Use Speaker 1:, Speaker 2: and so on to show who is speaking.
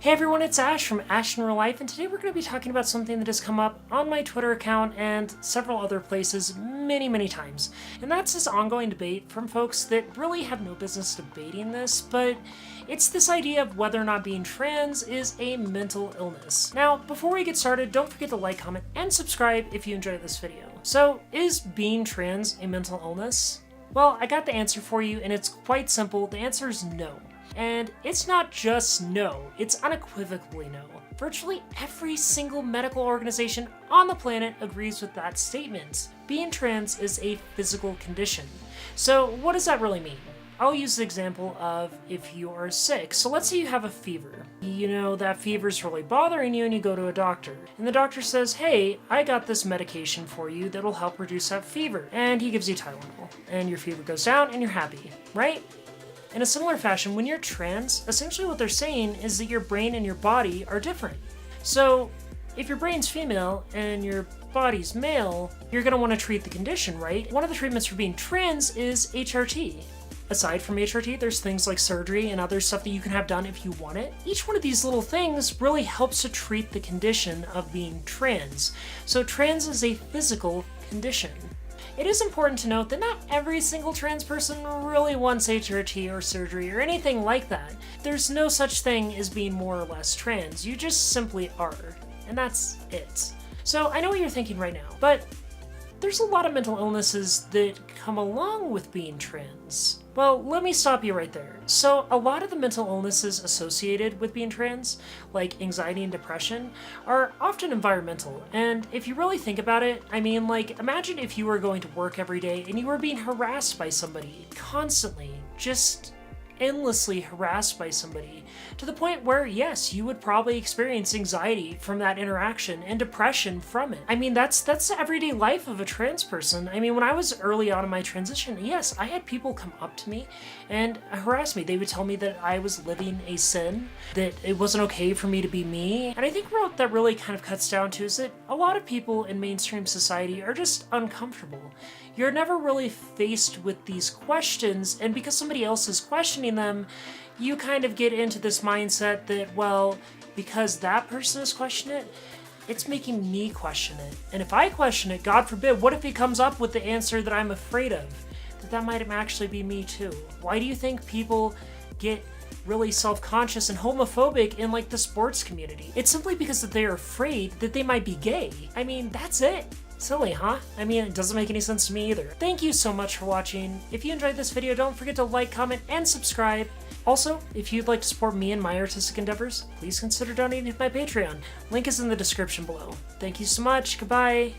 Speaker 1: Hey everyone, it's Ash from Ash in Real Life, and today we're going to be talking about something that has come up on my Twitter account and several other places many times. And that's this ongoing debate from folks that really have no business debating this, but it's this idea of whether or not being trans is a mental illness. Now, before we get started, don't forget to like, comment, and subscribe if you enjoyed this video. So, is being trans a mental illness? Well, I got the answer for you, and it's quite simple. The answer is no. And it's not just no, it's unequivocally no. Virtually every single medical organization on the planet agrees with that statement. Being trans is a physical condition. So what does that really mean? I'll use the example of if you are sick. So let's say you have a fever. You know that fever's really bothering you and you go to a doctor. And the doctor says, hey, I got this medication for you that'll help reduce that fever. And he gives you Tylenol. And your fever goes down and you're happy, right? In a similar fashion, when you're trans, essentially what they're saying is that your brain and your body are different. So if your brain's female and your body's male, you're going to want to treat the condition, right? One of the treatments for being trans is HRT. Aside from HRT, there's things like surgery and other stuff that you can have done if you want it. Each one of these little things really helps to treat the condition of being trans. So trans is a physical condition. It is important to note that not every single trans person really wants HRT or surgery or anything like that. There's no such thing as being more or less trans. You just simply are. And that's it. So I know what you're thinking right now, but there's a lot of mental illnesses that come along with being trans. Well, let me stop you right there. So a lot of the mental illnesses associated with being trans, like anxiety and depression, are often environmental. And if you really think about it, I mean, like, imagine if you were going to work every day and you were being harassed by somebody constantly, just endlessly harassed by somebody, to the point where, yes, you would probably experience anxiety from that interaction and depression from it. I mean, that's the everyday life of a trans person. I mean, when I was early on in my transition, yes, I had people come up to me and harass me. They would tell me that I was living a sin, that it wasn't okay for me to be me. And I think what that really kind of cuts down to is that a lot of people in mainstream society are just uncomfortable. You're never really faced with these questions, and because somebody else is questioning them, you kind of get into this mindset that, well, because that person is questioning it, it's making me question it. And if I question it, God forbid, what if he comes up with the answer that I'm afraid of? That might actually be me too. Why do you think people get really self-conscious and homophobic in like the sports community? It's simply because that they are afraid that they might be gay. I mean, that's it. Silly, huh? I mean, it doesn't make any sense to me either. Thank you so much for watching. If you enjoyed this video, don't forget to like, comment, and subscribe. Also, if you'd like to support me and my artistic endeavors, please consider donating to my Patreon. Link is in the description below. Thank you so much. Goodbye.